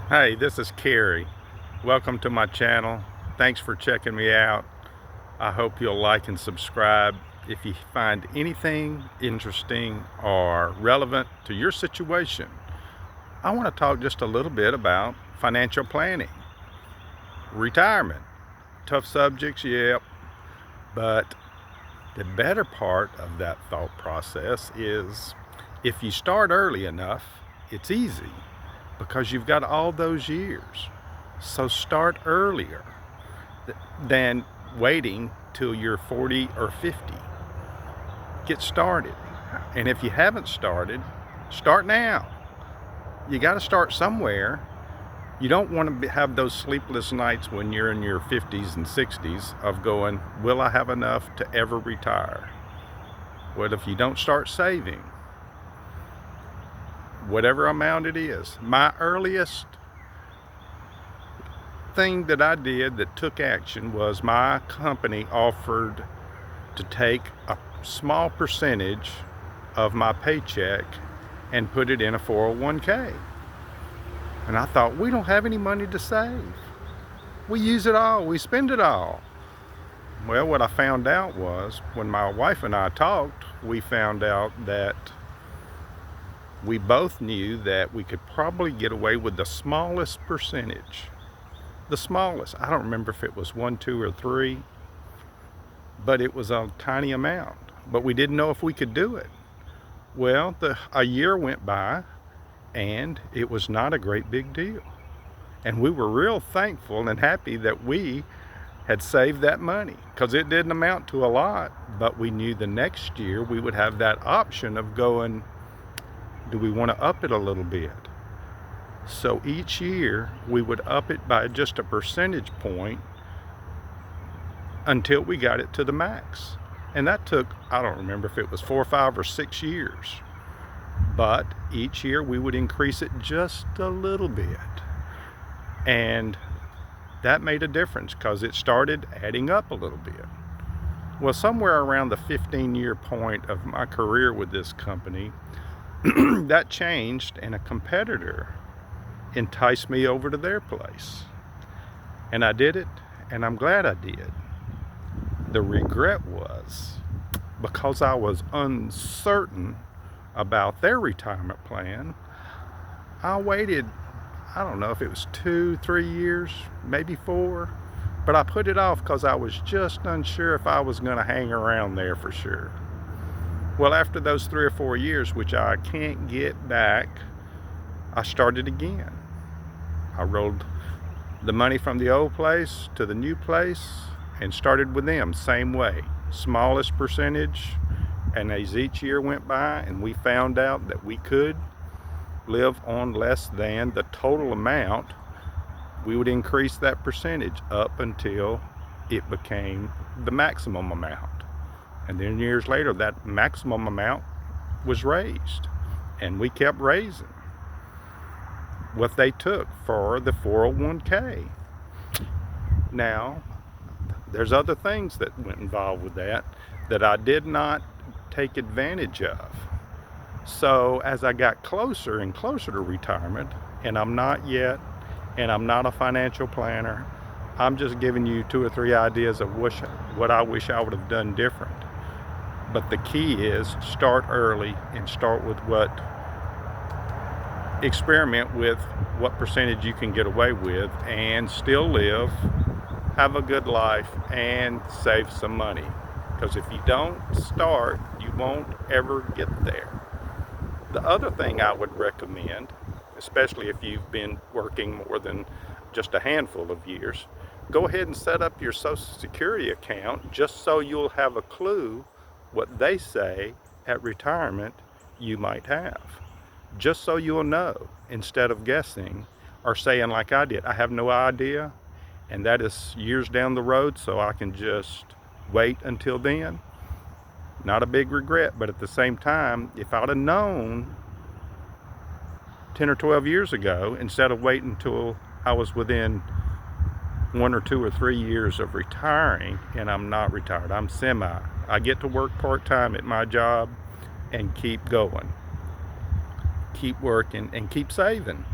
Hey, this is Kerry. Welcome to my channel. Thanks for checking me out. I hope you'll like and subscribe. If you find anything interesting or relevant to your situation, I want to talk just a little bit about financial planning, retirement. Tough subjects, yep, but the better part of that thought process is if you start early enough, it's easy because you've got all those years. So start earlier than waiting till you're 40 or 50. Get started. And if you haven't started, start now. You got to start somewhere. You don't want to have those sleepless nights when you're in your 50s and 60s of going, will I have enough to ever retire? Well, if you don't start saving, whatever amount it is, my earliest thing that I did that took action was my company offered to take a small percentage of my paycheck and put it in a 401k. And I thought, we don't have any money to save. We use it all, we spend it all. Well, what I found out was when my wife and I talked, we found out that we both knew that we could probably get away with the smallest percentage. The smallest. I don't remember if it was 1, 2, or 3, but it was a tiny amount. But we didn't know if we could do it. Well, a year went by, and it was not a great big deal. And we were real thankful and happy that we had saved that money, because it didn't amount to a lot, but we knew the next year we would have that option of going, do we want to up it a little bit? So each year we would up it by just a percentage point until we got it to the max. And that took, I don't remember if it was 4, 5, or 6 years. But each year we would increase it just a little bit. And that made a difference because it started adding up a little bit. Well, somewhere around the 15-year point of my career with this company, that changed, and a competitor enticed me over to their place. And I did it, and I'm glad I did. The regret was because I was uncertain about their retirement plan. I waited, I don't know if it was 2, 3 years, maybe 4, but I put it off because I was just unsure if I was going to hang around there for sure. Well, after those 3 or 4 years, which I can't get back, I started again. I rolled the money from the old place to the new place and started with them, same way, smallest percentage. And as each year went by and we found out that we could live on less than the total amount, we would increase that percentage up until it became the maximum amount. And then years later, that maximum amount was raised, and we kept raising what they took for the 401k. Now, there's other things that went involved with that I did not take advantage of. So as I got closer and closer to retirement, and I'm not yet, and I'm not a financial planner, I'm just giving you 2 or 3 ideas of what I wish I would have done different. But the key is start early and start with experiment with what percentage you can get away with and still live, have a good life, and save some money. Because if you don't start, you won't ever get there. The other thing I would recommend, especially if you've been working more than just a handful of years, go ahead and set up your Social Security account just so you'll have a clue what they say at retirement you might have. Just so you'll know, instead of guessing or saying like I did, I have no idea, and that is years down the road, so I can just wait until then. Not a big regret, but at the same time, if I'd have known 10 or 12 years ago, instead of waiting until I was within 1 or 2 or 3 years of retiring, and I'm not retired, I'm semi. I get to work part-time at my job and keep going. Keep working and keep saving.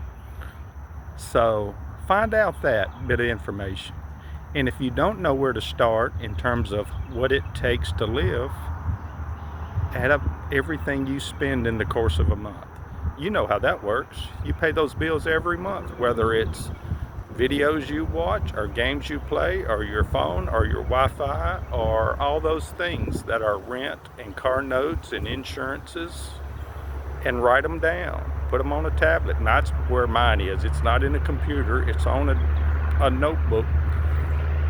So find out that bit of information. And if you don't know where to start in terms of what it takes to live, add up everything you spend in the course of a month. You know how that works. You pay those bills every month, whether it's videos you watch or games you play or your phone or your Wi-Fi or all those things that are rent and car notes and insurances, and write them down. Put them on a tablet, and that's where mine is. It's not in a computer, it's on a notebook,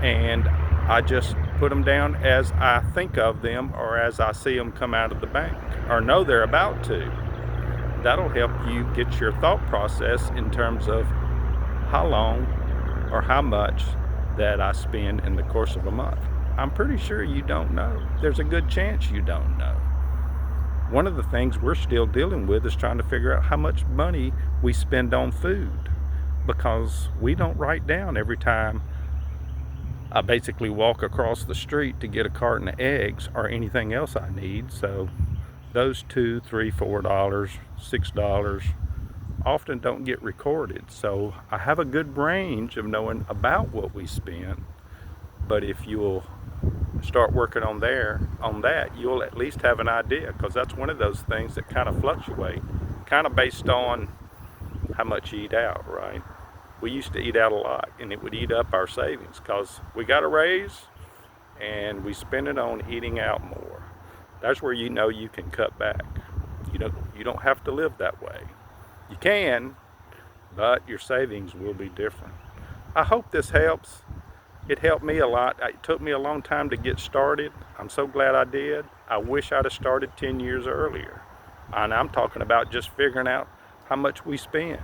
and I just put them down as I think of them or as I see them come out of the bank or know they're about to. That'll help you get your thought process in terms of how long or how much that I spend in the course of a month. I'm pretty sure you don't know. There's a good chance you don't know. One of the things we're still dealing with is trying to figure out how much money we spend on food, because we don't write down every time I basically walk across the street to get a carton of eggs or anything else I need. So those $2, $3, $4, $6 often don't get recorded. So I have a good range of knowing about what we spend, but if you'll start working on that, you'll at least have an idea, because that's one of those things that kind of fluctuate, kind of based on how much you eat out, right? We used to eat out a lot, and it would eat up our savings because we got a raise and we spend it on eating out more. That's where you know you can cut back. You don't have to live that way. You can, but your savings will be different. I hope this helps. It helped me a lot. It took me a long time to get started. I'm so glad I did. I wish I'd have started 10 years earlier. And I'm talking about just figuring out how much we spend.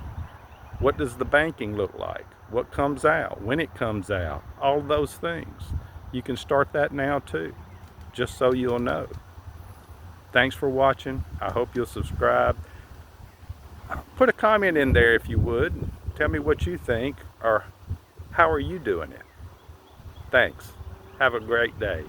What does the banking look like? What comes out? When it comes out? All those things. You can start that now too, just so you'll know. Thanks for watching. I hope you'll subscribe. Put a comment in there if you would. Tell me what you think, or how are you doing it? Thanks. Have a great day.